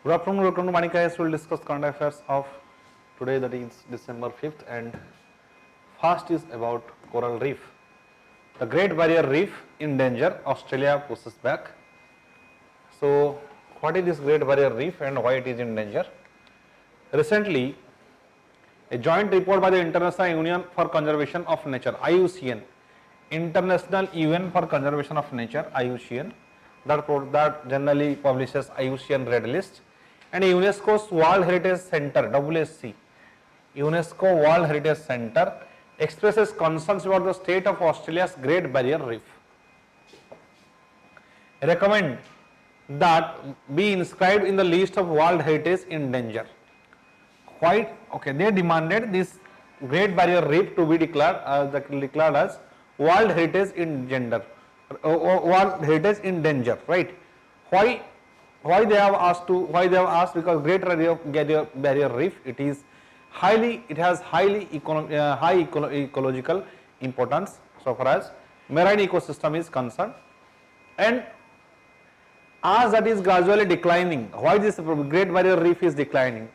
Good afternoon, welcome to VANIK-IAS. We will discuss current affairs of today, that is December 5th, and first is about coral reef. The Great Barrier Reef in danger, Australia pushes back. So, what is this Great Barrier Reef and why it is in danger? Recently, a joint report by the International Union for Conservation of Nature, IUCN, International UN for Conservation of Nature, IUCN, that generally publishes IUCN Red List, and UNESCO's World Heritage Center, WHC, UNESCO World Heritage Center expresses concerns about the state of Australia's Great Barrier Reef. Recommend that be inscribed in the list of World Heritage in danger. Why? Okay, they demanded this Great Barrier Reef to be declared as World Heritage in danger. World Heritage in danger, right? Why they have asked to? Why they have asked? Because Great Barrier Reef, it has high ecological importance so far as marine ecosystem is concerned, and as that is gradually declining. Why this Great Barrier Reef is declining?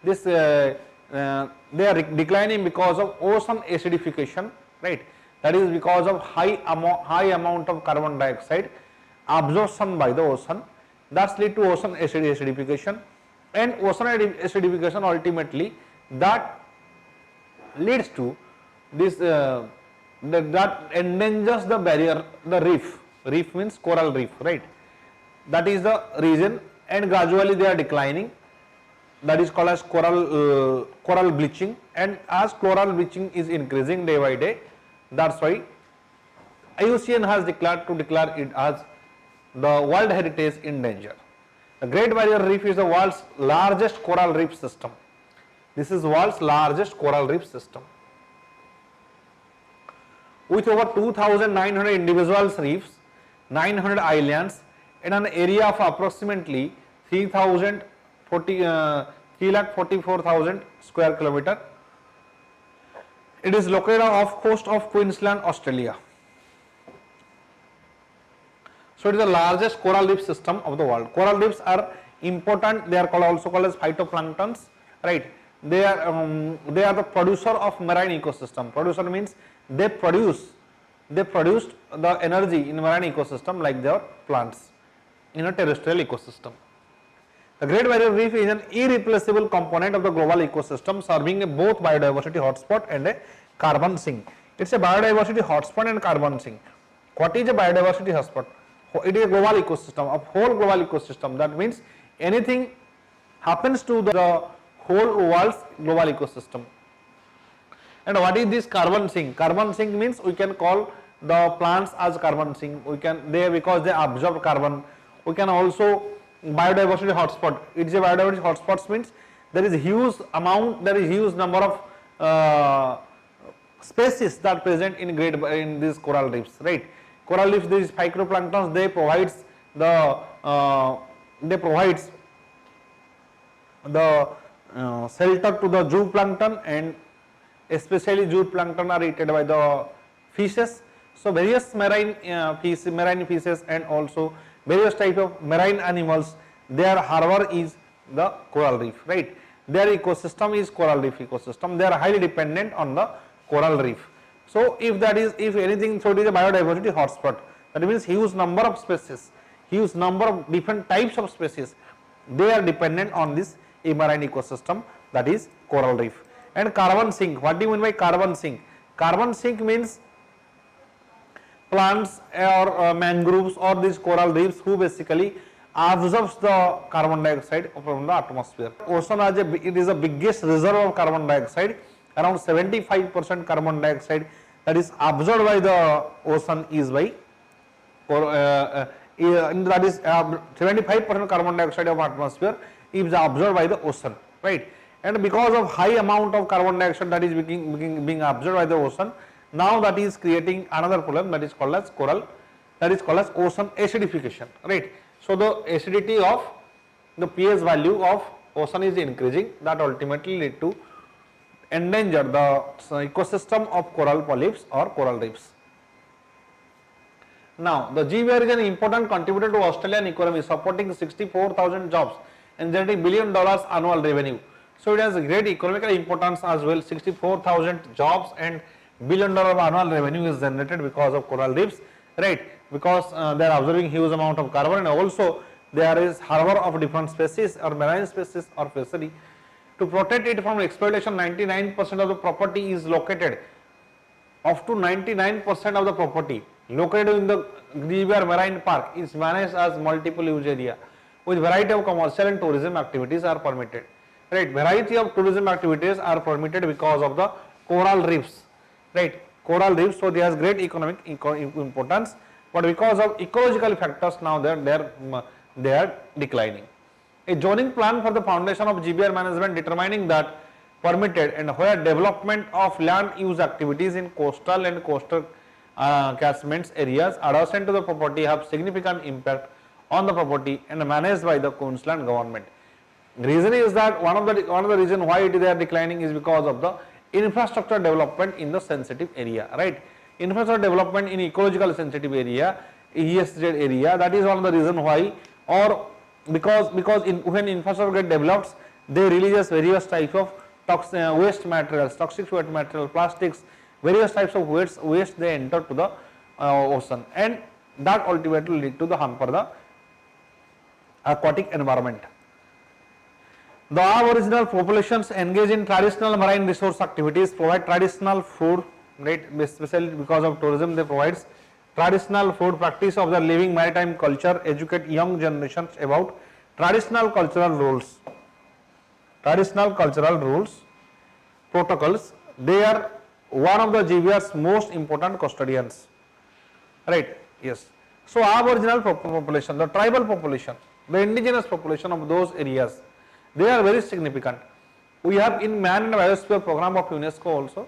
This they are declining because of ocean acidification, right? That is because of high amount of carbon dioxide absorption by the ocean. That leads to ocean acidification, and ocean acidification ultimately that leads to this that endangers the barrier, the reef. Reef means coral reef, right? That is the reason, and gradually they are declining. That is called as coral bleaching, and as coral bleaching is increasing day by day, that's why IUCN has declared it as the World Heritage in danger. The Great Barrier Reef is the world's largest coral reef system. This is world's largest coral reef system. With over 2,900 individual reefs, 900 islands, and an area of approximately 344,000 square kilometer. It is located off coast of Queensland, Australia. So it is the largest coral reef system of the world. Coral reefs are important. They are also called as phytoplanktons, right? They are the producer of marine ecosystem. Producer means they produced the energy in marine ecosystem like their plants in a terrestrial ecosystem. The Great Barrier Reef is an irreplaceable component of the global ecosystem, serving both biodiversity hotspot and a carbon sink. It is a biodiversity hotspot and carbon sink. What is a biodiversity hotspot? It is a global ecosystem, a whole global ecosystem. That means anything happens to the whole world's global ecosystem. And what is this carbon sink? Carbon sink means we can call the plants as carbon sink. Because they absorb carbon. We can also biodiversity hotspot. It is a biodiversity hotspot means there is huge number of species that present in these coral reefs, right? Coral reefs, these phytoplanktons, they provides the shelter to the zooplankton, and especially zooplankton are eaten by the fishes. So various marine fishes and also various type of marine animals, their harbor is the coral reef, right? Their ecosystem is coral reef ecosystem. They are highly dependent on the coral reef. So if it is a biodiversity hotspot. That means huge number of species, huge number of different types of species, they are dependent on this marine ecosystem, that is coral reef. And carbon sink, what do you mean by carbon sink? Carbon sink means plants or mangroves or these coral reefs who basically absorbs the carbon dioxide from the atmosphere. Ocean it is the biggest reservoir of carbon dioxide. Around 75% carbon dioxide that is absorbed by the ocean is that is 75% carbon dioxide of atmosphere is absorbed by the ocean, right? And because of high amount of carbon dioxide that is being absorbed by the ocean, now that is creating another problem that is called as ocean acidification, right? So the acidity of the pH value of ocean is increasing, that ultimately lead to endanger the ecosystem of coral polyps or coral reefs. Now, the GBR is an important contributor to Australian economy, supporting 64,000 jobs and generating $1 billion annual revenue. So it has a great economical importance as well. 64,000 jobs and $1 billion annual revenue is generated because of coral reefs, right? Because they are observing huge amount of carbon, and also there is harbor of different species or marine species or fishery. To protect it from exploitation, 99% of the property is located. Up to 99% of the property located in the GBR Marine Park is managed as multiple use area, with variety of commercial and tourism activities are permitted. Right, variety of tourism activities are permitted because of the coral reefs. Right, coral reefs. So they has great economic importance, but because of ecological factors now they are declining. A zoning plan for the foundation of GBR management determining that permitted and where development of land use activities in coastal and coastal catchments areas adjacent to the property have significant impact on the property and managed by the Queensland government. Reason is that one of the reason why they are declining is because of the infrastructure development in the sensitive area, right? Infrastructure development in ecological sensitive area, ESZ area, that is one of the reason why, or because when infrastructure get developed, they release various types of waste materials, toxic waste material, plastics, various types of waste they enter to the ocean, and that ultimately lead to the harm for the aquatic environment. The aboriginal populations engage in traditional marine resource activities, provide traditional food, right? Especially because of tourism, they provide traditional food, practice of the living maritime culture, educate young generations about traditional cultural rules, protocols. They are one of the GBR's most important custodians, right? Yes. So aboriginal population, the tribal population, the indigenous population of those areas, they are very significant. We have in Man and Biosphere program of UNESCO also.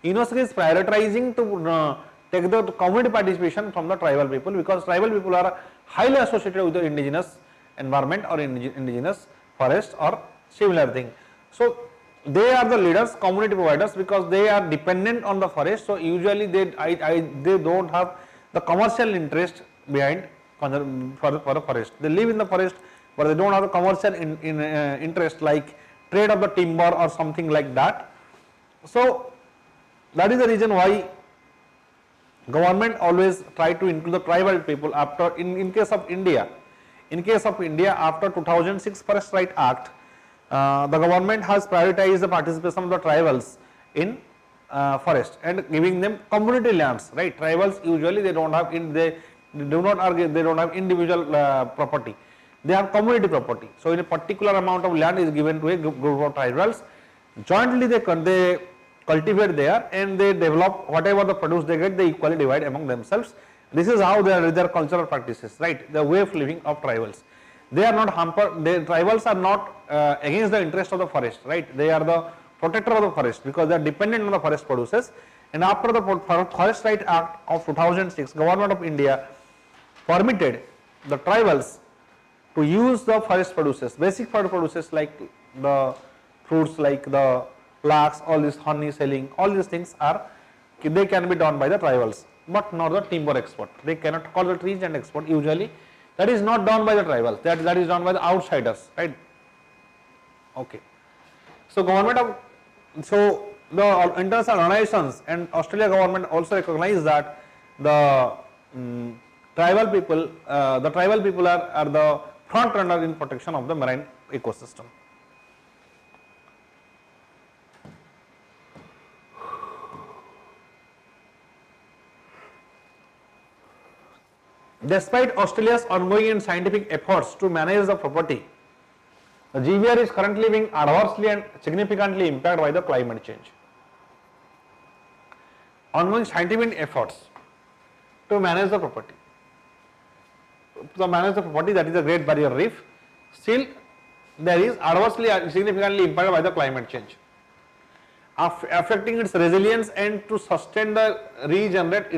UNESCO is prioritizing to take the community participation from the tribal people, because tribal people are highly associated with the indigenous environment or indigenous forest or similar thing. So they are the leaders, community providers, because they are dependent on the forest. So usually they don't have the commercial interest behind for the forest. They live in the forest, but they don't have the commercial interest like trade of the timber or something like that. So that is the reason why government always try to include the tribal people. After in case of India after 2006 Forest Right Act, the government has prioritized the participation of the tribals in forest and giving them community lands, right? Tribals usually they don't have individual property. They have community property. So in a particular amount of land is given to a group of tribals. Jointly they cultivate there and they develop whatever the produce they get, they equally divide among themselves. This is how their cultural practices, right? The way of living of tribals. They are not hampered. The tribals are not against the interest of the forest, right? They are the protector of the forest because they are dependent on the forest produces. And after the Forest Right Act of 2006, Government of India permitted the tribals to use the forest produces, basic forest produces like the fruits, like the flax, all this honey selling, all these things they can be done by the tribals, but not the timber export. They cannot call the trees and export usually. That is not done by the tribals. That is done by the outsiders, right? Okay. So the international organizations and Australia government also recognize that the tribal people are the front runner in protection of the marine ecosystem. Despite Australia's ongoing and scientific efforts to manage the property, the GBR is currently being adversely and significantly impacted by the climate change. Ongoing scientific efforts to manage the property. That is the Great Barrier Reef, still there is adversely significantly impacted by the climate change, affecting its resilience and to sustain the regenerate.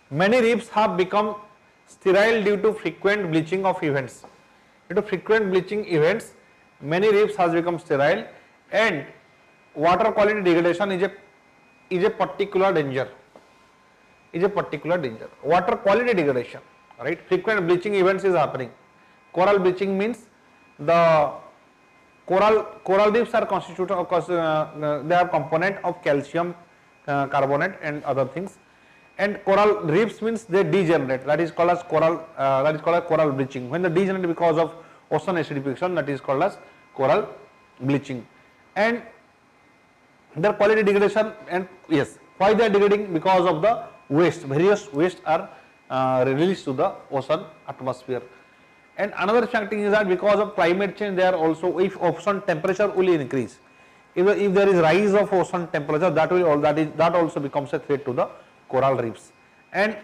Many reefs have become sterile due to frequent bleaching of events. Due to frequent bleaching events, many reefs has become sterile, and water quality degradation is a particular danger. Water quality degradation. right? Frequent bleaching events is happening. Coral bleaching means the coral reefs are constituted of course, they are component of calcium carbonate and other things, and coral reefs means they degenerate, that is called as coral bleaching. When they degenerate because of ocean acidification, that is called as coral bleaching. And their quality degradation, and yes, why they are degrading? Because of the waste, various waste are released to the ocean atmosphere. And another factor is that because of climate change, they are also, if ocean temperature will increase, if there is rise of ocean temperature, that also becomes a threat to the coral reefs. And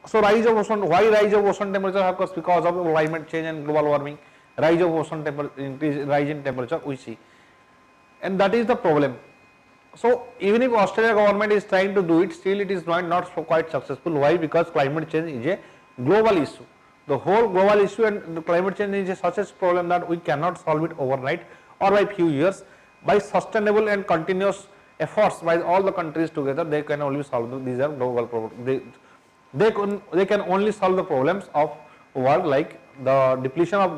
so rise of ocean, why rise of ocean temperature? Of course, because of climate change and global warming, rise of ocean temperature, rise in temperature we see, and that is the problem. So even if Australia government is trying to do it, still it is not so quite successful. Why? Because climate change is a global issue. The whole global issue, and the climate change is such a problem that we cannot solve it overnight or by few years. By sustainable and continuous efforts by all the countries together, they can only solve these are global problems. They can only solve the problems of world, like the depletion of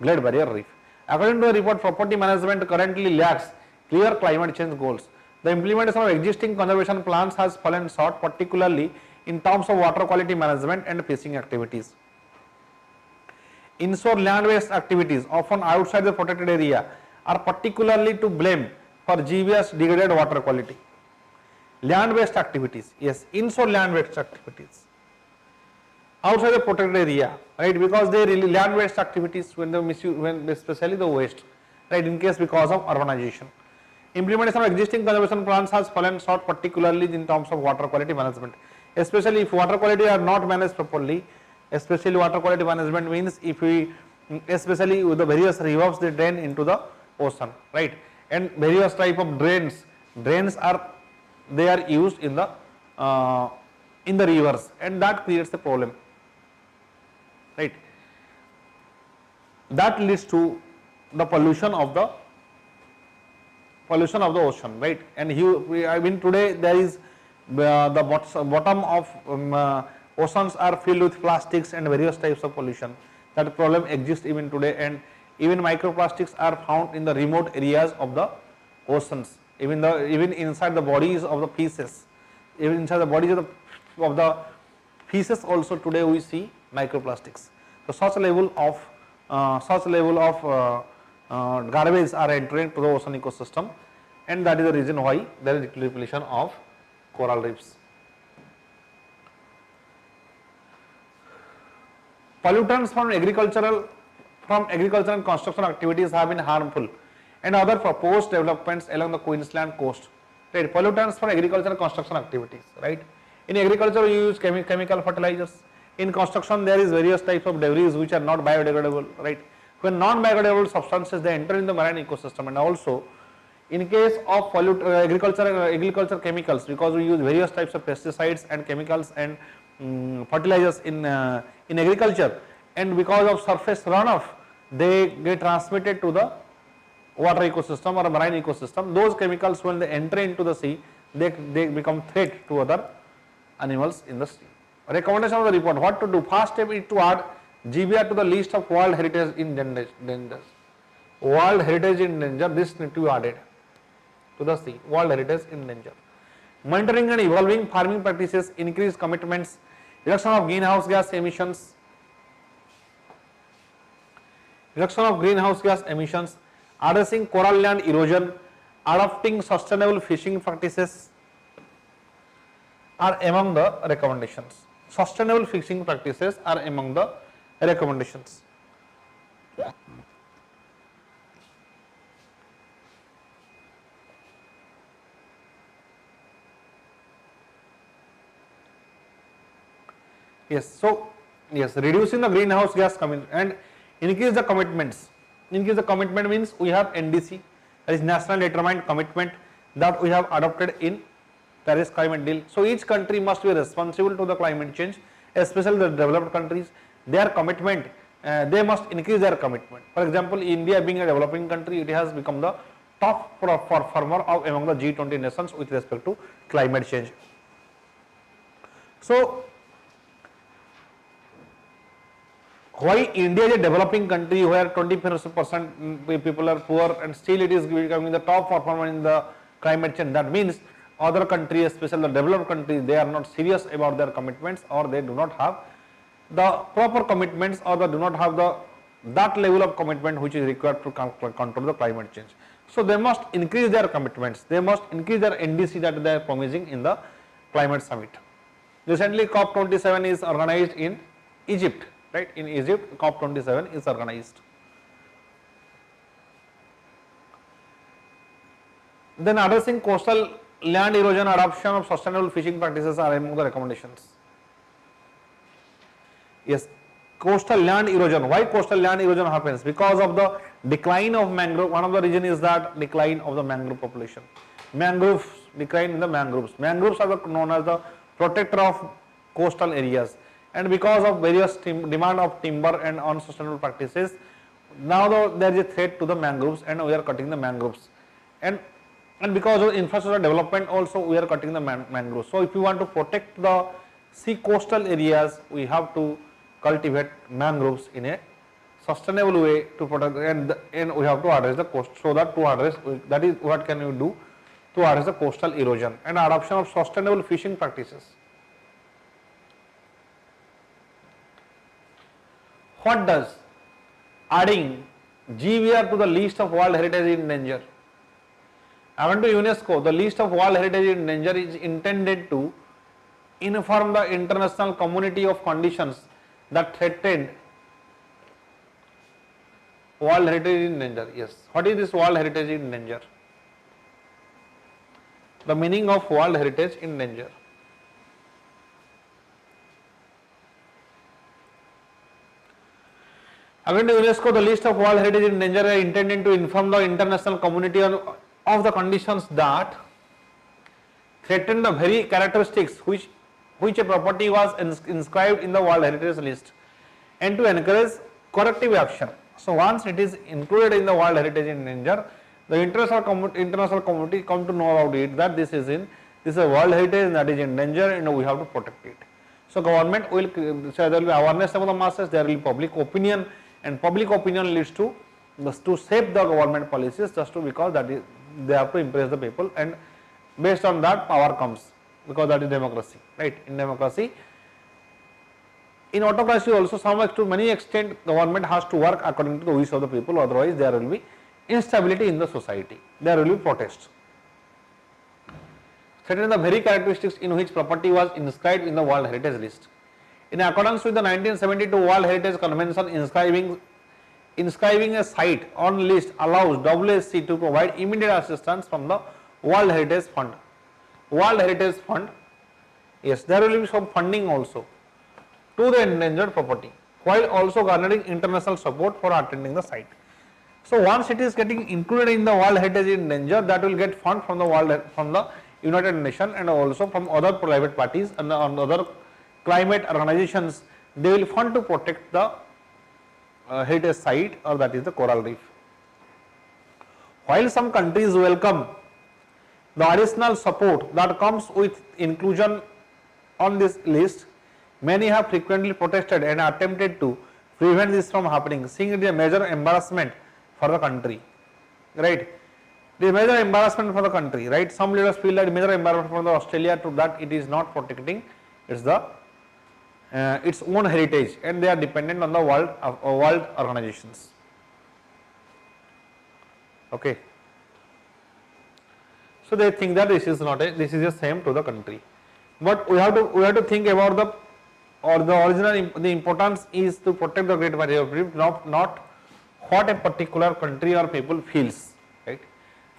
Great Barrier Reef. According to the report, property management currently lacks clear climate change goals. The implementation of existing conservation plans has fallen short, particularly in terms of water quality management and fishing activities. Inshore land-based activities, often outside the protected area, are particularly to blame for GBS degraded water quality. Land-based activities, yes, inshore land-based activities outside the protected area, right? Because they really land-based activities when they misuse, when especially the waste, right? In case because of urbanization. Implementation of existing conservation plans has fallen short, particularly in terms of water quality management. Especially if water quality are not managed properly, especially water quality management means if we, especially with the various rivers they drain into the ocean, right? And various type of drains are used in the rivers, and that creates a problem, right? That leads to the pollution of the ocean, right? And I mean today there is the bottom of oceans are filled with plastics and various types of pollution. That problem exists even today, and even microplastics are found in the remote areas of the oceans, even inside the bodies of the fishes, even inside the bodies of the fishes also today we see microplastics. So such level of garbage are entering to the ocean ecosystem, and that is the reason why there is depletion of coral reefs. Pollutants from agricultural and construction activities have been harmful, and other proposed developments along the Queensland coast. Right, pollutants from agricultural and construction activities. Right, in agriculture we use chemical fertilizers. In construction there is various types of debris which are not biodegradable. Right, when non-biodegradable substances they enter in the marine ecosystem, and also in case of agriculture chemicals, because we use various types of pesticides and chemicals and fertilizers in agriculture, and because of surface runoff they get transmitted to the water ecosystem or marine ecosystem. Those chemicals, when they enter into the sea, they become threat to other animals in the sea. Recommendation of the report: what to do? First step is to add GBR to the list of World Heritage in danger. World Heritage in danger, this need to be added to the sea. World Heritage in danger. Monitoring and evolving farming practices, increased commitments, reduction of greenhouse gas emissions, addressing coral land erosion, adopting sustainable fishing practices are among the recommendations. Sustainable fishing practices are among the recommendations. Yes, so yes, reducing the greenhouse gas and increase the commitments. Increase the commitment means we have NDC, that is national determined commitment, that we have adopted in Paris climate deal. So each country must be responsible to the climate change, especially the developed countries. Their commitment, they must increase their commitment. For example, India being a developing country, it has become the top performer among the G20 nations with respect to climate change. So why India is a developing country where 20% people are poor and still it is becoming the top performer in the climate change. That means other countries, especially the developed countries, they are not serious about their commitments, or they do not have the proper commitments, or they do not have that level of commitment which is required to control the climate change. So they must increase their commitments, they must increase their NDC that they are promising in the climate summit. Recently COP27 is organized in Egypt, right? In Egypt COP27 is organized. Then addressing coastal land erosion, adoption of sustainable fishing practices are among the recommendations. Yes, coastal land erosion. Why coastal land erosion happens? Because of the decline of mangrove. One of the reason is that decline of the mangrove population. Mangroves, decline in the mangroves. Mangroves are known as the protector of coastal areas, and because of various demand of timber and unsustainable practices, now there is a threat to the mangroves and we are cutting the mangroves, and because of infrastructure development also we are cutting the mangroves. So if you want to protect the sea coastal areas, we have to cultivate mangroves in a sustainable way to protect, and we have to address the coast. So that to address, that is what can you do to address the coastal erosion, and adoption of sustainable fishing practices. What does adding GVR to the list of World Heritage in danger? According to UNESCO, the list of World Heritage in danger is intended to inform the international community of conditions that threaten World Heritage in danger. Yes. What is this World Heritage in danger? The meaning of World Heritage in danger. According to UNESCO, the list of World Heritage in danger are intended to inform the international community of the conditions that threaten the very characteristics which a property was inscribed in the World Heritage list, and to encourage corrective action. So once it is included in the World Heritage in danger, the international community come to know about it, that this is a World Heritage that is in danger and we have to protect it. So government will, so there will be awareness among the masses, there will be public opinion, and public opinion leads to shape the government policies, just to, because that is, they have to impress the people, and based on that power comes, because that is democracy, right? In democracy, in autocracy also, to many extent government has to work according to the wish of the people, otherwise there will be instability in the society, there will be protests. Certain the very characteristics in which property was inscribed in the World Heritage list. In accordance with the 1972 World Heritage Convention, inscribing a site on list allows WSC to provide immediate assistance from the World Heritage Fund. World Heritage Fund, yes, there will be some funding also to the endangered property, while also garnering international support for attending the site. So once it is getting included in the World Heritage in danger, that will get fund from the United Nations, and also from other private parties and other climate organizations. They will fund to protect the heritage site, or that is the coral reef. While some countries welcome the additional support that comes with inclusion on this list, many have frequently protested and attempted to prevent this from happening, seeing it a major embarrassment for the country, right? The major embarrassment for the country, right? Some leaders feel that major embarrassment for the Australia, to that it is not protecting its own heritage, and they are dependent on the world organizations. Okay. So they think that this is the same to the country, but we have to think about the importance is to protect the Great Barrier Reef, not what a particular country or people feels, right?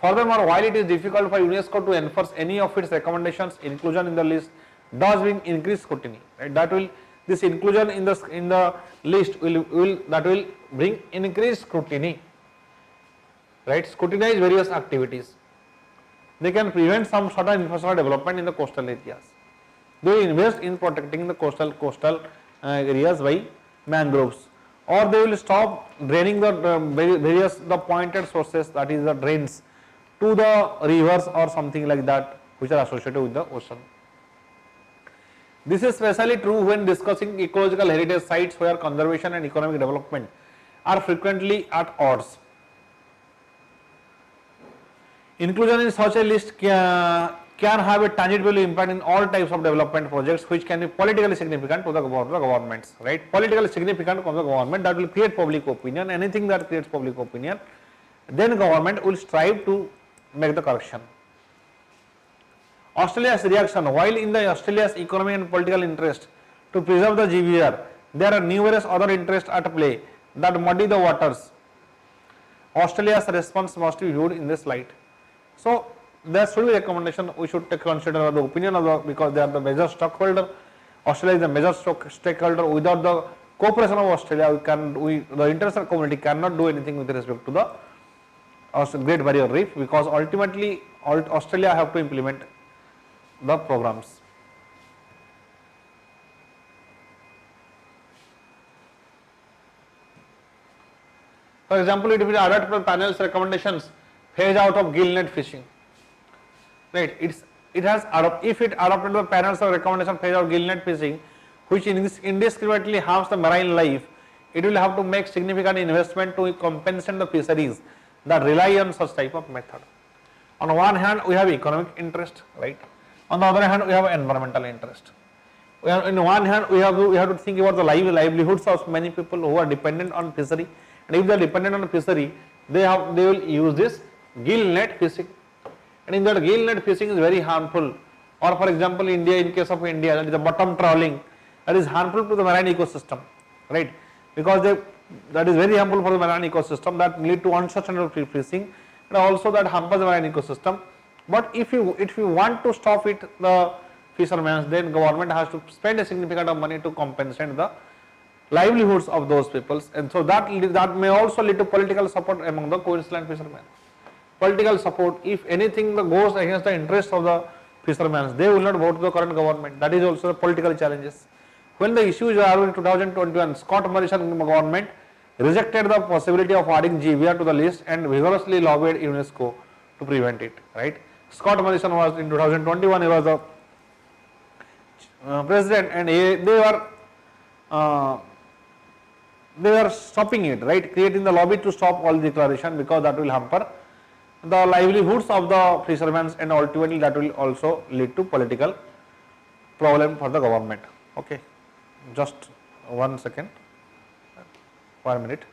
Furthermore, while it is difficult for UNESCO to enforce any of its recommendations, inclusion in the list does bring increased scrutiny, right? This inclusion in the list will bring increased scrutiny, right? Scrutinize various activities. They can prevent some sort of infrastructure development in the coastal areas. They invest in protecting the coastal areas by mangroves, or they will stop draining the pointed sources, that is the drains, to the rivers or something like that, which are associated with the ocean. This is especially true when discussing ecological heritage sites where conservation and economic development are frequently at odds. Inclusion in such a list can have a tangible impact in all types of development projects which can be politically significant to the governments, right? Politically significant to the government, that will create public opinion. Anything that creates public opinion, then government will strive to make the correction. Australia's reaction: while in the Australia's economic and political interest to preserve the GVR, there are numerous other interests at play that muddy the waters. Australia's response must be viewed in this light. So there should be recommendation. We should consider the opinion of the, because they are the major stockholder. Australia is the major stakeholder. Without the cooperation of Australia, the international community cannot do anything with respect to the Great Barrier Reef, because ultimately Australia have to implement the programs. For example, it will adopt the panel's recommendations, phase out of gill net fishing. Right? If it adopted the panel's recommendation, phase out gill net fishing, which indiscriminately harms the marine life, it will have to make significant investment to compensate the fisheries that rely on such type of method. On one hand, we have economic interest, right? On the other hand, we have environmental interest. In one hand, we have to think about the livelihoods of many people who are dependent on fishery, and if they are dependent on fishery, they will use this gill net fishing, and in that gill net fishing is very harmful. Or for example, India, in case of India, that is the bottom trawling, that is harmful to the marine ecosystem, right? Because that is very harmful for the marine ecosystem, that lead to unsustainable fishing, and also that hampers the marine ecosystem. But if you want to stop it, the fishermen, then government has to spend a significant amount of money to compensate the livelihoods of those peoples, and so that may also lead to political support among the Queensland fishermen. Political support, if anything goes against the interest of the fishermen, they will not vote to the current government. That is also the political challenges. When the issues are in 2021, Scott Morrison government rejected the possibility of adding GVR to the list and vigorously lobbied UNESCO to prevent it, right? Scott Morrison was in 2021, he was the president, and they were stopping it, right? Creating the lobby to stop all declaration, because that will hamper the livelihoods of the fishermen, and ultimately that will also lead to political problem for the government. Okay, just 1 second, 1 minute.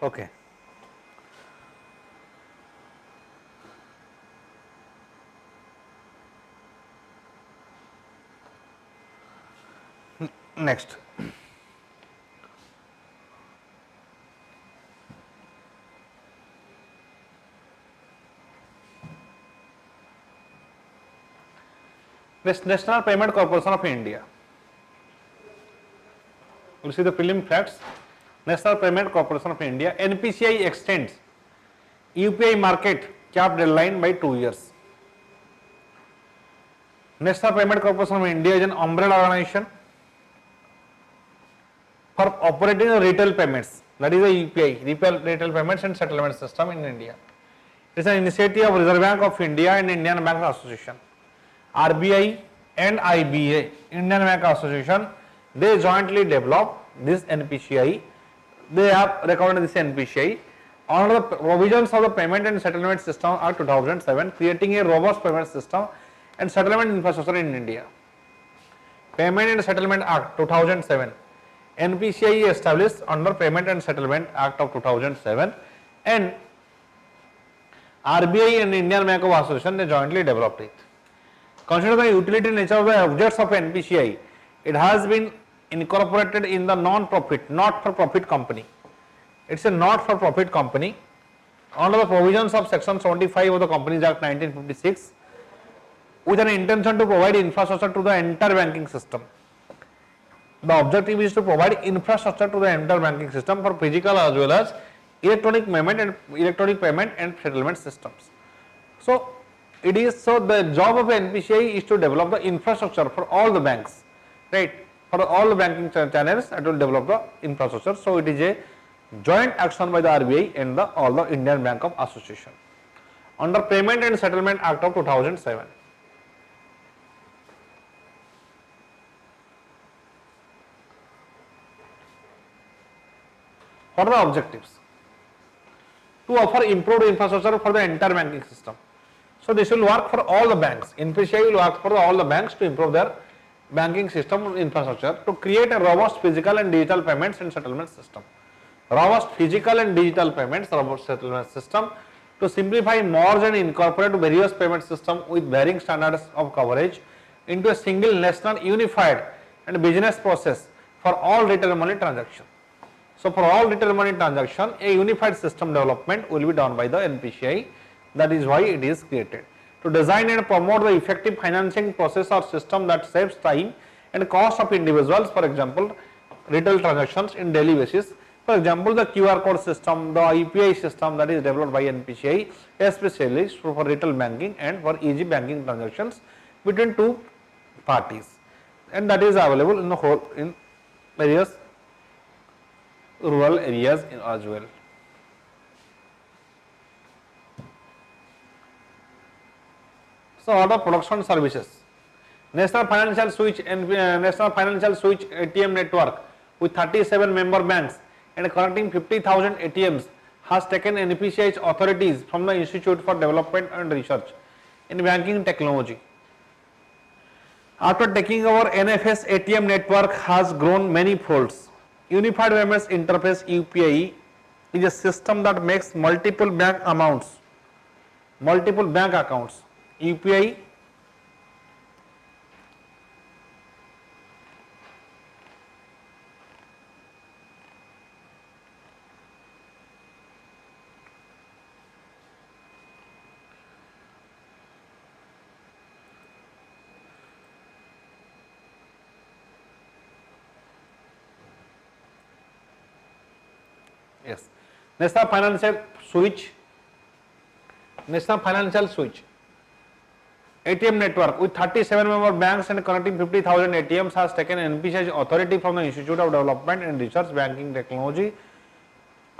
Okay. Next. This National Payment Corporation of India. You see the prelim facts. National Payment Corporation of India, NPCI extends UPI market cap deadline by 2 years. National Payment Corporation of India is an umbrella organization for operating retail payments, that is a UPI, retail payments and settlement system in India. It is an initiative of Reserve Bank of India and Indian Bank Association. RBI and IBA, Indian Bank Association, they jointly developed this NPCI. They have recommended this NPCI under the provisions of the Payment and Settlement System Act 2007, creating a robust payment system and settlement infrastructure in India. Payment and Settlement Act 2007, NPCI is established under Payment and Settlement Act of 2007, and RBI and Indian Bank of Association, they jointly developed it. Consider the utility nature of the objects of NPCI. It has been incorporated in the non-profit, not-for-profit company. It's a not-for-profit company under the provisions of Section 75 of the Companies Act 1956, with an intention to provide infrastructure to the entire banking system. The objective is to provide infrastructure to the entire banking system for physical as well as electronic payment and settlement systems. So the job of NPCI is to develop the infrastructure for all the banks, right? For all the banking channels, it will develop the infrastructure. So it is a joint action by the RBI and all the Indian Bank of Association under Payment and Settlement Act of 2007. What are the objectives? To offer improved infrastructure for the entire banking system. So this will work for all the banks. NPCI will work for all the banks to improve their banking system infrastructure, to create a robust physical and digital payments and settlement system. Robust physical and digital payments, robust settlement system, to simplify, merge and incorporate various payment systems with varying standards of coverage into a single national unified and business process for all retail money transactions. So for all retail money transaction, a unified system development will be done by the NPCI. That is why it is created. To design and promote the effective financing process or system that saves time and cost of individuals, for example, retail transactions in daily basis. For example, the QR code system, the UPI system that is developed by NPCI, especially for retail banking and for easy banking transactions between two parties, and that is available in various rural areas as well. So, order production services. National Financial Switch ATM network with 37 member banks and connecting 50,000 ATMs has taken NPCI's authorities from the Institute for Development and Research in Banking Technology. After taking over, NFS ATM network has grown many folds. Unified Payments Interface UPI is a system that makes multiple bank accounts UPI yes. National Financial Switch ATM network with 37 member banks and connecting 50,000 ATMs has taken NPCI's authority from the Institute of Development and Research Banking Technology.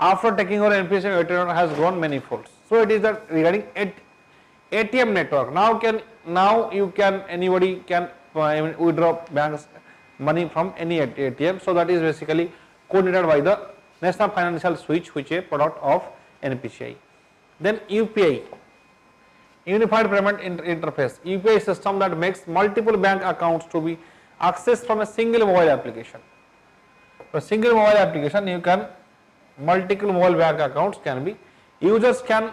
After taking over, NPCI ATM has grown many folds. So it is that regarding ATM network. Anybody can withdraw banks money from any ATM. So that is basically coordinated by the National Financial Switch, which is a product of NPCI. Then UPI, Unified Payment Interface, UPI system that makes multiple bank accounts to be accessed from a single mobile application. For a single mobile application, you can multiple mobile bank accounts can be. Users can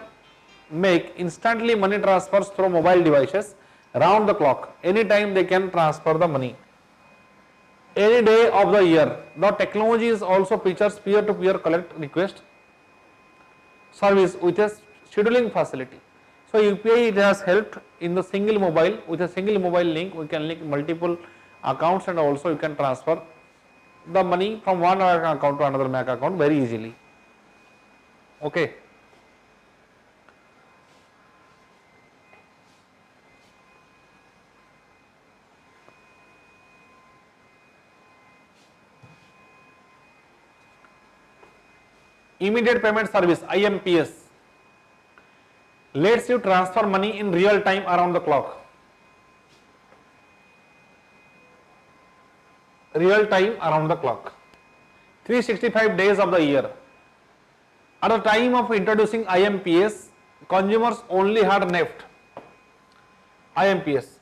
make instantly money transfers through mobile devices round the clock. Anytime they can transfer the money. Any day of the year. The technology is also features peer-to-peer collect request service with a scheduling facility. So UPI, it has helped in the single mobile, with a single mobile link we can link multiple accounts, and also you can transfer the money from one account to another bank account very easily. Okay. Immediate payment service, IMPS, lets you transfer money in real time around the clock. Real time around the clock. 365 days of the year. At the time of introducing IMPS, consumers only had NEFT. IMPS,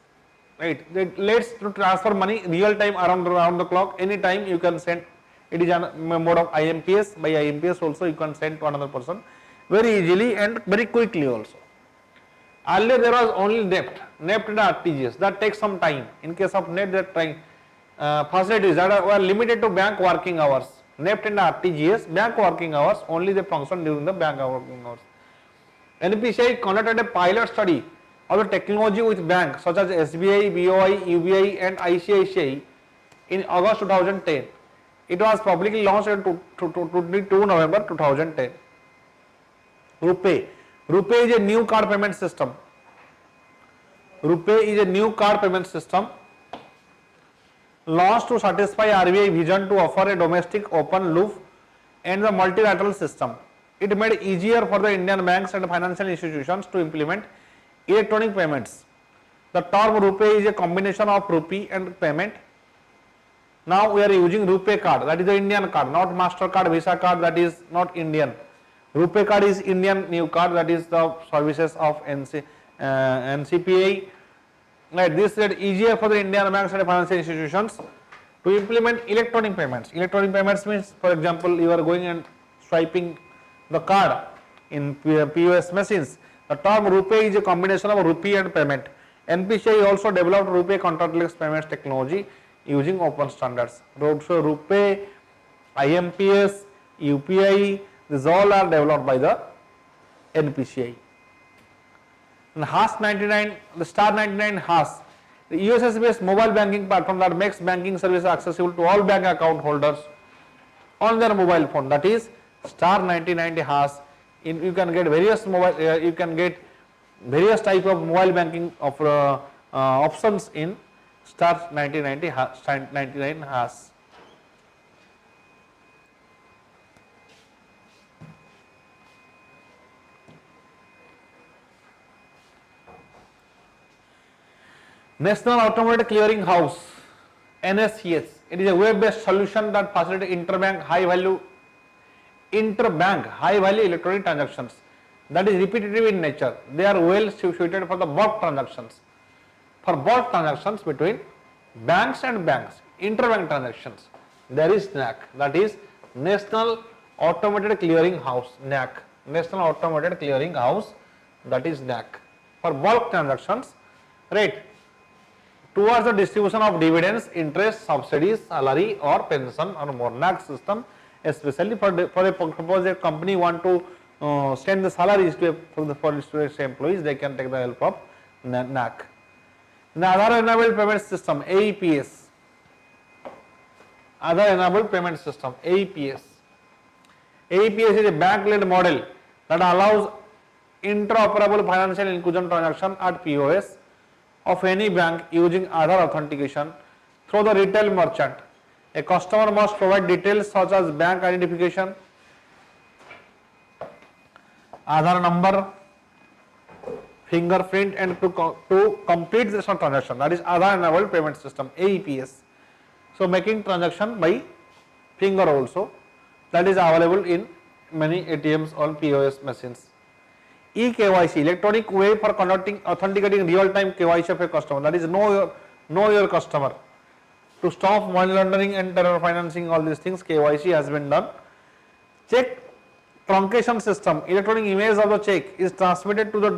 right? It lets you transfer money real time around the clock. Anytime you can send. It is a mode of IMPS. By IMPS also you can send to another person very easily and very quickly also. Earlier there was only NEFT and RTGS. That takes some time. In case of NEFT, that time facilities that were limited to bank working hours. NEFT and RTGS, bank working hours, only they function during the bank working hours. NPCI conducted a pilot study of the technology with banks such as SBI, BOI, UBI and ICICI in August 2010. It was publicly launched on 22 November 2010. RuPay. RuPay is a new card payment system. RuPay is a new card payment system launched to satisfy RBI vision to offer a domestic open loop and the multilateral system. It made it easier for the Indian banks and financial institutions to implement electronic payments. The term RuPay is a combination of rupee and payment. Now we are using RuPay card, that is the Indian card, not MasterCard, Visa card, that is not Indian. RuPay card is Indian new card, that is the services of NCPA. Right, this is easier for the Indian banks and financial institutions to implement electronic payments. Electronic payments means, for example, you are going and swiping the card in POS machines. The term RuPay is a combination of rupee and payment. NPCI also developed RuPay contactless payments technology using open standards. So RuPay, IMPS, UPI, these all are developed by the NPCI. And HAS 99, the Star 99 HAS, the USS based mobile banking platform that makes banking services accessible to all bank account holders on their mobile phone. That is Star 99 HAS. You can get various mobile, you can get various type of mobile banking options in Star 99 HAS. National Automated Clearing House, NSCS. It is a web-based solution that facilitates interbank high-value electronic transactions that is repetitive in nature. They are well suited for the bulk transactions. For bulk transactions between banks and banks, interbank transactions, there is NAC, that is National Automated Clearing House, NAC. National Automated Clearing House, that is NAC. For bulk transactions, right, towards the distribution of dividends, interest, subsidies, salary or pension or more. NAC system, especially for suppose a company want to send the salaries to its employees, they can take the help of NAC. The Other Enabled Payment System, AEPS. Other Enabled Payment System, AEPS. AEPS is a bank-led model that allows interoperable financial inclusion transaction at POS of any bank using Aadhaar authentication through the retail merchant. A customer must provide details such as bank identification, Aadhaar number, fingerprint, and to complete this transaction. That is Aadhaar enabled payment system, AEPS. So making transaction by finger also, that is available in many ATMs or POS machines. eKYC, electronic way for conducting authenticating real-time KYC of a customer, that is know your customer. To stop money laundering and terror financing, all these things, KYC has been done. Check truncation system, electronic image of the check is transmitted to the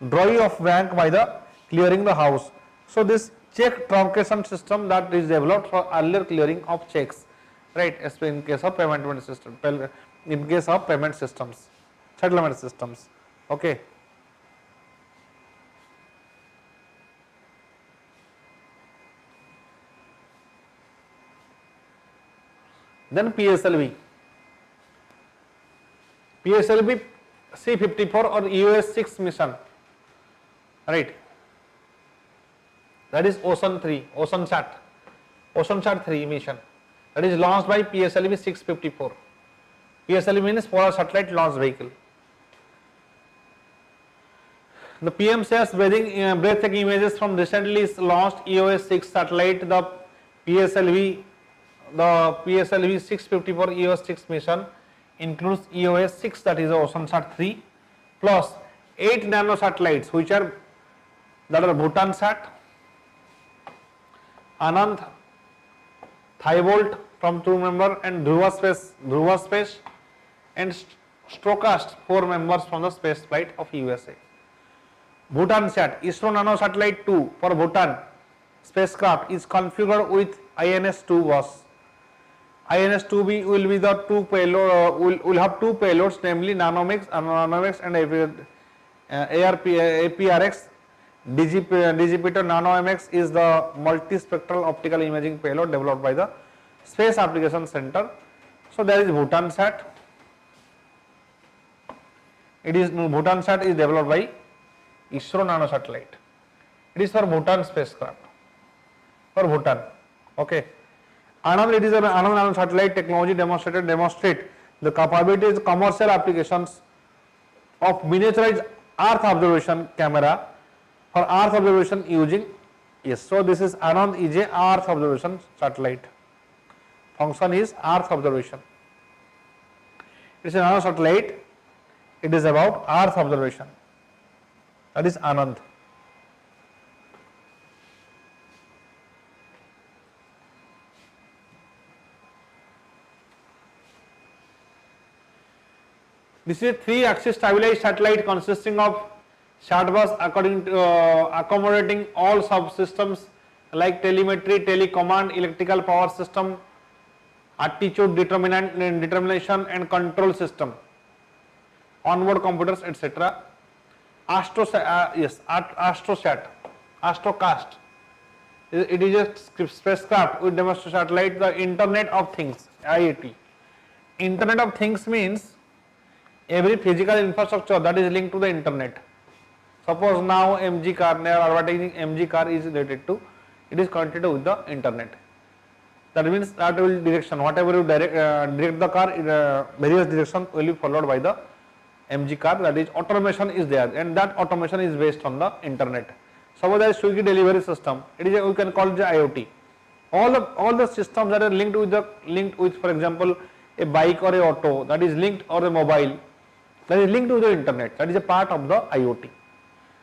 drawee of bank by the clearing the house. So this check truncation system that is developed for earlier clearing of checks, right? Especially in case of payment system, in case of payment systems, settlement systems. Okay. Then PSLV. PSLV C54 or EOS 6 mission, right? That is Ocean 3, Ocean Sat 3 mission. That is launched by PSLV 654. PSLV means Polar Satellite Launch Vehicle. The PM shares breathtaking images from recently launched EOS 6 satellite. The PSLV 654 EOS 6 mission includes EOS 6, that is Ocean Sat 3, plus 8 nano satellites which are Bhutan Sat, Anand, Thibault from 2 members, and Dhruva Space and Stokast 4 members from the space flight of USA. Bhutan Sat, ISRO Nano Satellite 2 for Bhutan spacecraft is configured with INS-2 bus. INS-2B will be the will have 2 payloads, namely Nanomix and APRX. Digipiter Nano-MX is the multispectral optical imaging payload developed by the Space Application Center. So there is Bhutan Sat. Bhutan Sat is developed by ISRO Nano Satellite. It is for Bhutan spacecraft. For Bhutan. Okay. Anand, it is an Anand Nano Satellite technology demonstrate the capabilities commercial applications of miniaturized Earth observation camera for Earth observation using, yes, so this is Anand is a Earth observation satellite. Function is Earth observation. It is a nano satellite. It is about Earth observation. That is Anand. This is a 3-axis stabilized satellite consisting of SAT-bus accommodating all subsystems like telemetry, telecommand, electrical power system, attitude determination and control system, onboard computers, etc. Astrocast. It is a spacecraft with demonstration satellite, the Internet of Things, IoT. Internet of Things means every physical infrastructure that is linked to the internet. Suppose now MG car, they are advertising MG car is related to, it is connected with the internet. That means that will direction, whatever you direct the car in various directions will be followed by the MG car, that is automation is there, and that automation is based on the internet. Suppose there is Swiggy delivery system, it is we can call it the IoT. All the systems that are linked with for example a bike or a auto, that is linked, or a mobile that is linked to the internet, that is a part of the IoT.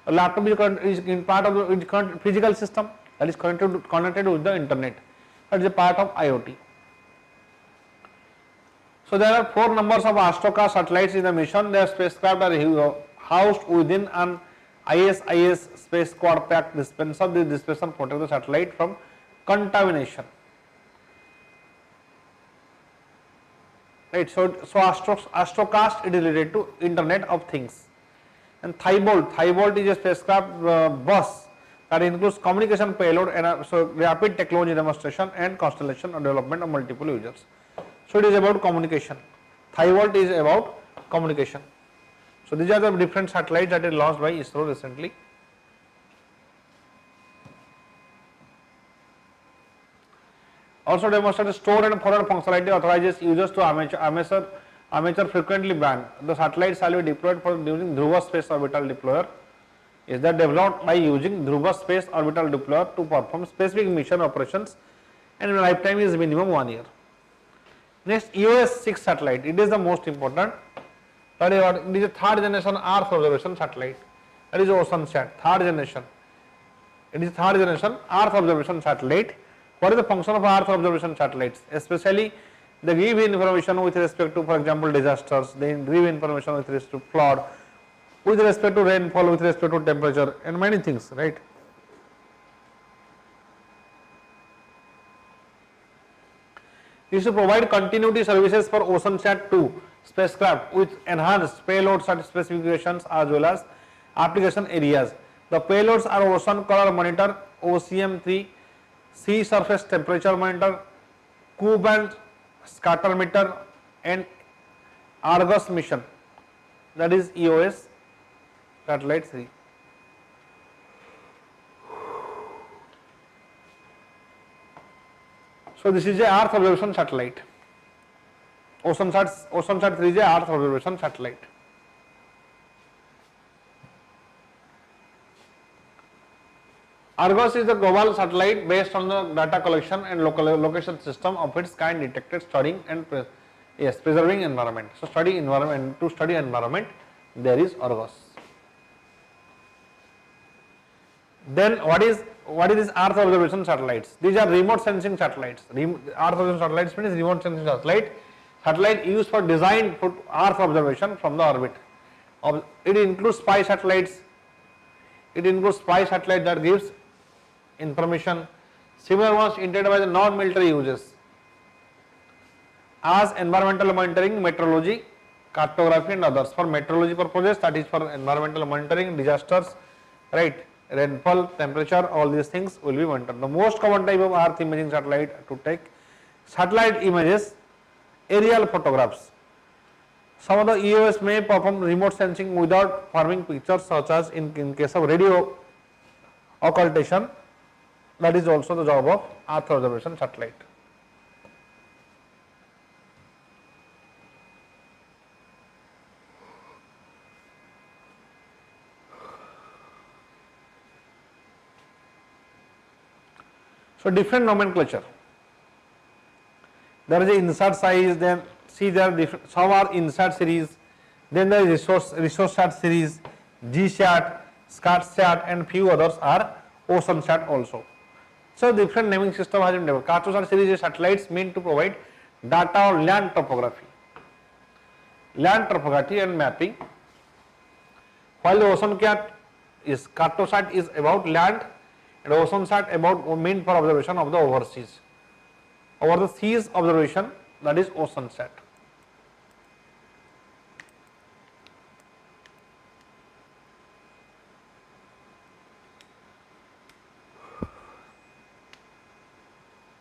A laptop is in part of the physical system that is connected with the internet, that is a part of IoT. So there are 4 numbers of Astrocast satellites in the mission. Their spacecraft are housed within an ISIS space quad pack dispenser. This dispenser protects the satellite from contamination. Right. So Astrocast, it is related to Internet of Things. And Thibault is a spacecraft bus that includes communication payload and so rapid technology demonstration and constellation or development of multiple users. So it is about communication. Thibault is about communication. So these are the different satellites that are launched by ISRO recently. Also demonstrate store and forward functionality authorizes users to amateur frequently band. The satellites shall be deployed for using Dhruva Space Orbital Deployer. Is that developed by using Dhruva Space Orbital Deployer to perform specific mission operations, and lifetime is minimum 1 year. Next, EOS 6 satellite. It is the most important. That is what? It is a 3rd generation Earth observation satellite. That is Ocean Sat, 3rd generation. It is 3rd generation Earth observation satellite. What is the function of Earth observation satellites? Especially They give information with respect to, for example, disasters. They give information with respect to flood, with respect to rainfall, with respect to temperature, and many things, right? It is to provide continuity services for OceanSat-2 spacecraft with enhanced payload specifications as well as application areas. The payloads are ocean color monitor, OCM3, sea surface temperature monitor, Q-band scatter meter, and Argus mission, that is EOS satellite 3. So this is a Earth observation satellite. OceanSat 3 is a Earth observation satellite. Argus is the global satellite based on the data collection and location system of its kind, detected, studying and preserving environment. So study environment, to study environment, there is Argus. Then what is this Earth observation satellites? These are remote sensing satellites. Earth observation satellites means remote sensing satellite. Satellite used for designed for Earth observation from the orbit. It includes spy satellites. It includes spy satellite that gives information. Similar ones intended by the non-military uses as environmental monitoring, meteorology, cartography, and others. For meteorology purposes, that is for environmental monitoring, disasters, right? Rainfall, temperature, all these things will be monitored. The most common type of Earth imaging satellite to take satellite images, aerial photographs. Some of the EOS may perform remote sensing without forming pictures, such as in case of radio occultation. That is also the job of Earth observation satellite. So different nomenclature. There is a insert size, then see there are different, some are insert series, then there is resource sat series, GSAT, SCAT-SAT, and few others are OceanSat also. So different naming system has been developed. Cartosat series is satellites meant to provide data on land topography and mapping, while the OceanSat is Cartosat is about land, and OceanSat about meant for observation of the overseas. Over the seas observation, that is OceanSat.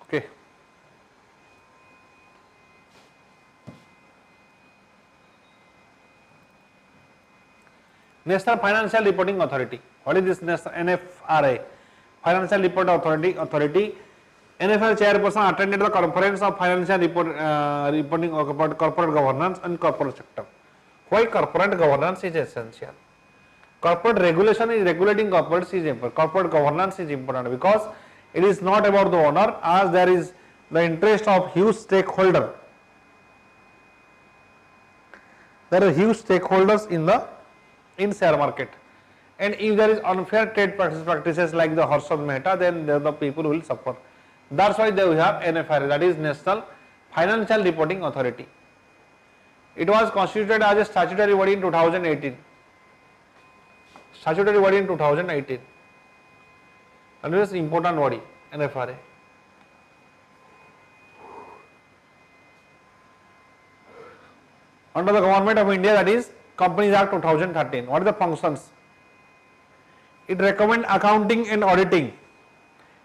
Okay. National Financial Reporting Authority. What is this NFRA? Financial Report Authority. NFL chairperson attended the conference of financial reporting about corporate governance and corporate sector. Why corporate governance is essential? Corporate regulation is regulating corporates is important. Corporate governance is important because it is not about the owner, as there is the interest of huge stakeholder. There are huge stakeholders in share market, and if there is unfair trade practices like the horse of Mehta, then the people will suffer. That's why we have NFRA, that is National Financial Reporting Authority. It was constituted as a statutory body in 2018. Statutory body in 2018. And it is an important body, NFRA. Under the Government of India, that is Companies Act 2013. What are the functions? It recommends accounting and auditing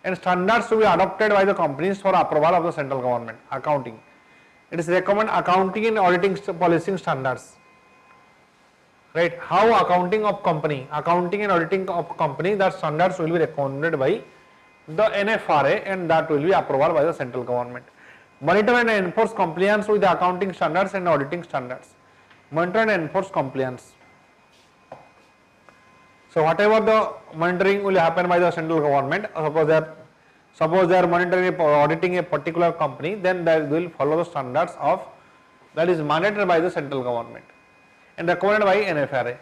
and standards to be adopted by the companies for approval of the central government. Accounting. It is recommend accounting and auditing policy standards. Right? How accounting and auditing of company, that standards will be recommended by the NFRA and that will be approved by the central government. Monitor and enforce compliance with the accounting standards and auditing standards. Monitor and enforce compliance. So whatever the monitoring will happen by the central government, suppose they are monitoring or auditing a particular company, then they will follow the standards of that is mandated by the central government and recommended by NFRA.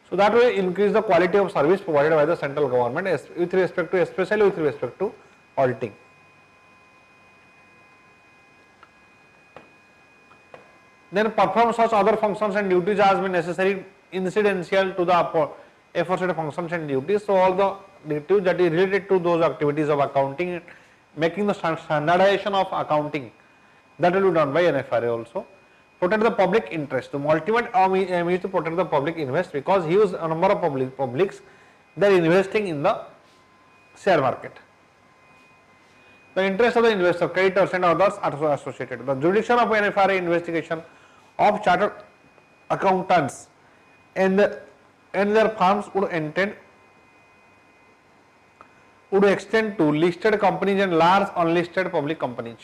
So that will increase the quality of service provided by the central government with respect to, especially with respect to auditing. Then perform such other functions and duties as may necessary incidental to the aforesaid functions and duties. So all the duties that is related to those activities of accounting, making the standardization of accounting, that will be done by NFRA also. Protect the public interest. The ultimate aim is to protect the public interest, because huge number of publics, they are investing in the share market. The interest of the investor, creditors and others are associated. The jurisdiction of NFRA investigation of chartered accountants and their firms would extend to listed companies and large unlisted public companies.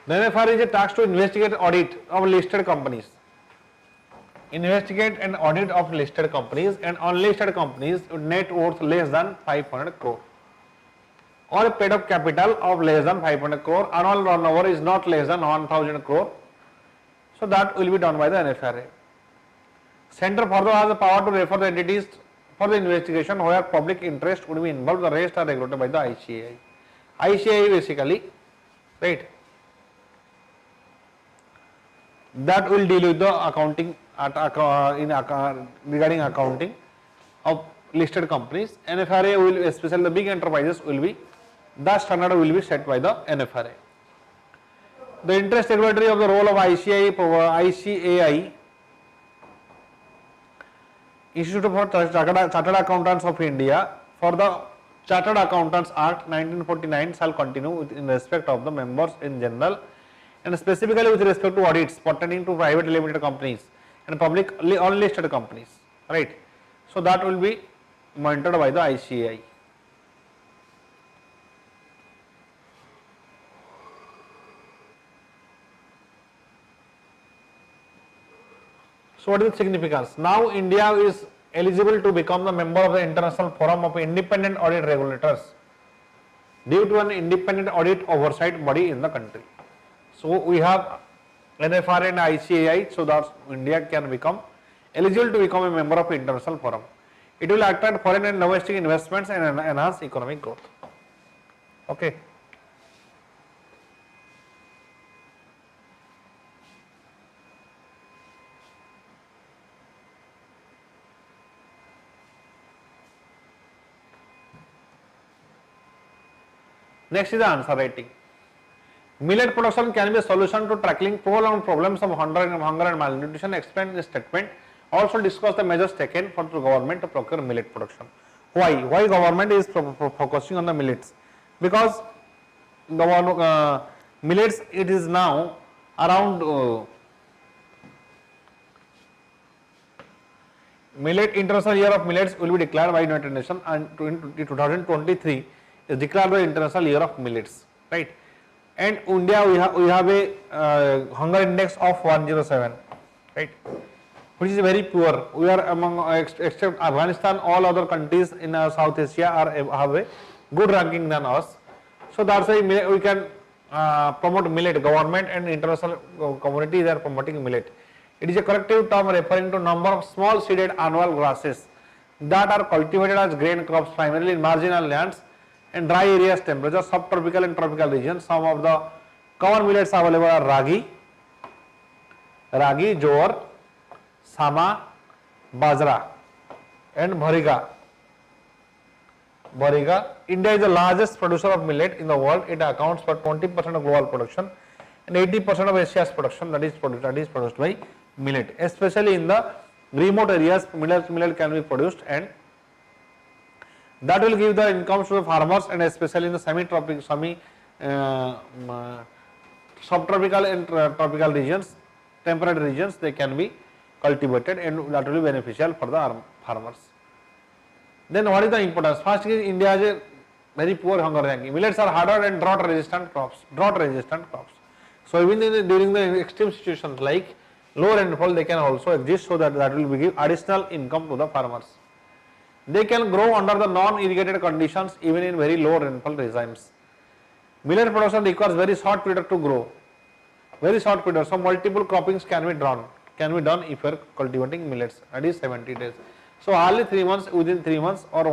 The NFRA is tasked to investigate audit of listed companies. Investigate and audit of listed companies and unlisted companies with net worth less than 500 crore or paid up capital of less than 500 crore, annual turnover is not less than 1000 crore. So that will be done by the NFRA. Center further has the power to refer the entities for the investigation where public interest would be involved. The rest are regulated by the ICAI. ICAI basically, right, that will deal with the accounting regarding accounting of listed companies. NFRA will, especially the big enterprises, will be, the standard will be set by the NFRA. The interest regulatory of the role of ICAI, Institute for Chartered Accountants of India, for the Chartered Accountants Act 1949 shall continue in respect of the members in general, and specifically with respect to audits pertaining to private limited companies and public unlisted companies, right. So that will be monitored by the ICAI. So what is the significance? Now India is eligible to become the member of the International Forum of Independent Audit Regulators due to an independent audit oversight body in the country. So we have NFRA and ICAI, so that India can become eligible to become a member of International Forum. It will attract foreign and domestic investments and enhance economic growth. Okay. Next is the answer writing. Millet production can be a solution to tackling prolonged problems of hunger and malnutrition. Explain in the statement. Also discuss the measures taken for the government to procure millet production. Why? Why government is focusing on the millets? Because millets, it is now around Millet International Year of Millets will be declared by United Nations, and in 2023 is declared the International Year of Millets, right? And India, we have a hunger index of 107, right, which is very poor. We are among, except Afghanistan, all other countries in South Asia have a good ranking than us. So that's why we can promote millet. Government and international community, they are promoting millet. It is a collective term referring to number of small seeded annual grasses that are cultivated as grain crops primarily in marginal lands and dry areas, temperature, subtropical and tropical regions. Some of the common millets available are ragi, jowar, sama, bajra and bhariga. India is the largest producer of millet in the world. It accounts for 20% of global production and 80% of Asia's production that is produced by millet. Especially in the remote areas, millet can be produced, and that will give the incomes to the farmers, and especially in the subtropical and tropical regions, temperate regions, they can be cultivated, and that will be beneficial for the farmers. Then what is the importance? First is India has a very poor hunger ranking. Millets are harder and drought resistant crops. So even during the extreme situations like low rainfall they can also exist, so that will give additional income to the farmers. They can grow under the non-irrigated conditions even in very low rainfall regimes. Millet production requires very short period to grow, very short period. So multiple croppings can be done if you are cultivating millets. That is 70 days. So hardly 3 months, within 3 months, or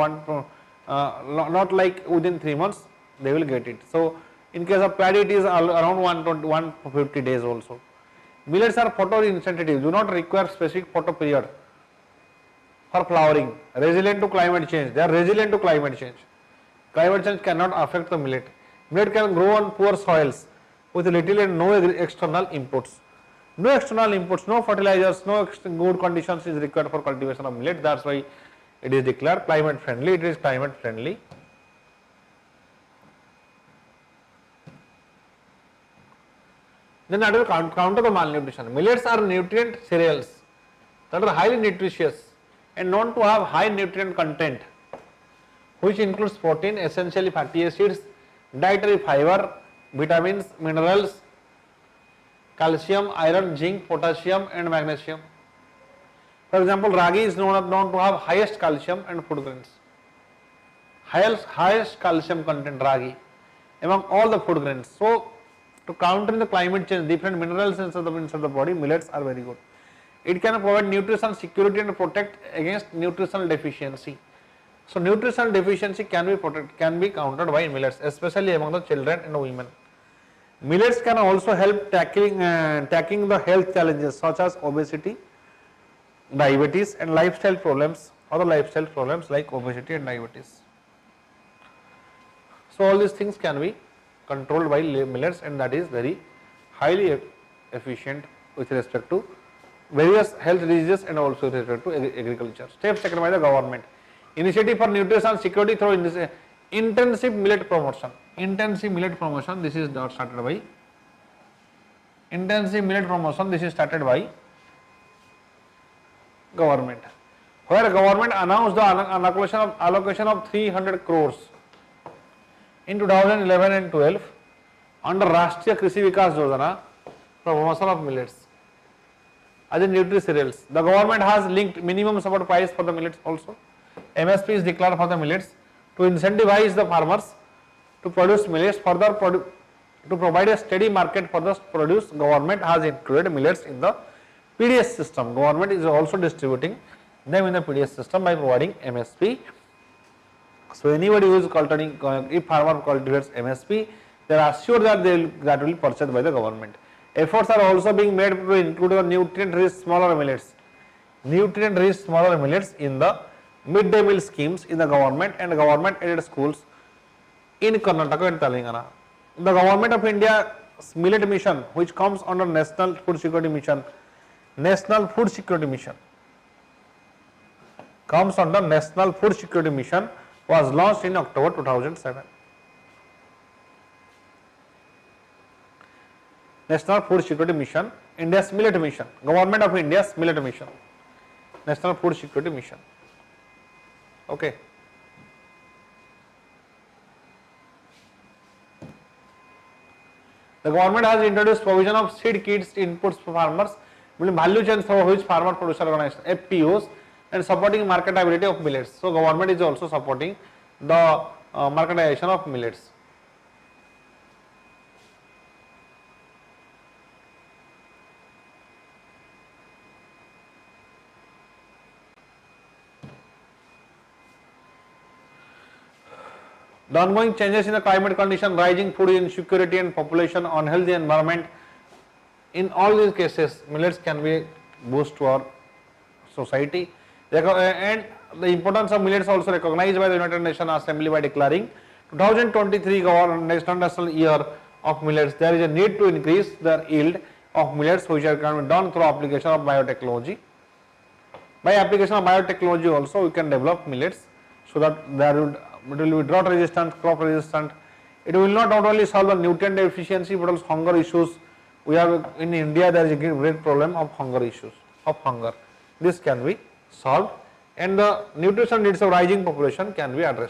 not like within 3 months they will get it. So in case of paddy it is around 150 days also. Millets are photosensitive, do not require specific photo period for flowering, resilient to climate change. They are resilient to climate change. Climate change cannot affect the millet. Millet can grow on poor soils with little and no external inputs. No external inputs, no fertilizers, no good conditions is required for cultivation of millet. That's why it is declared climate friendly. It is climate friendly. Then that will counter the malnutrition. Millets are nutrient cereals that are highly nutritious and known to have high nutrient content, which includes protein, essentially fatty acids, dietary fiber, vitamins, minerals, calcium, iron, zinc, potassium and magnesium. For example, ragi is known to have highest calcium and food grains. Highest calcium content ragi among all the food grains. So to counter the climate change, different minerals inside the body, millets are very good. It can provide nutrition security and protect against nutritional deficiency. So nutritional deficiency can be countered by millets, especially among the children and women. Millets can also help tackling the health challenges such as obesity, diabetes and lifestyle problems, other lifestyle problems like obesity and diabetes. So all these things can be controlled by millets, and that is very highly efficient with respect to various health diseases and also with respect to agriculture. Steps taken by the government. Initiative for nutrition security through intensive millet promotion. Intensive millet promotion, this is started by government, where government announced the allocation of 300 crores in 2011 and 12 under Rashtriya Krishi Vikas Yojana for promotion of millets as in nutri cereals. The government has linked minimum support price for the millets also. MSP is declared for the millets to incentivize the farmers to produce millets. Further, to provide a steady market for the produce, government has included millets in the PDS system. Government is also distributing them in the PDS system by providing MSP. So anybody who is cultivating, if farmer cultivates MSP, they are assured that that will be purchased by the government. Efforts are also being made to include the nutrient-rich smaller millets in the midday meal schemes in the government and government-aided schools in Karnataka and Telangana. The Government of India Millet Mission, which comes under National Food Security Mission, was launched in October 2007. National Food Security Mission, India's Millet Mission, Government of India's Millet Mission, National Food Security Mission. Okay. The government has introduced provision of seed kits inputs for farmers, value chain for which farmer producer organization FPOs, and supporting marketability of millets. So government is also supporting the marketization of millets. The ongoing changes in the climate condition, rising food insecurity and population, unhealthy environment, in all these cases millets can be a boost to our society. And the importance of millets also recognized by the United Nations Assembly by declaring 2023 National Year of Millets. There is a need to increase the yield of millets, which can be done through application of biotechnology. By application of biotechnology also we can develop millets so that it will be drought resistant, crop resistant. It will not only solve the nutrient deficiency but also hunger issues. We have in India there is a great problem of hunger. This can be solved and the nutrition needs of rising population can be addressed.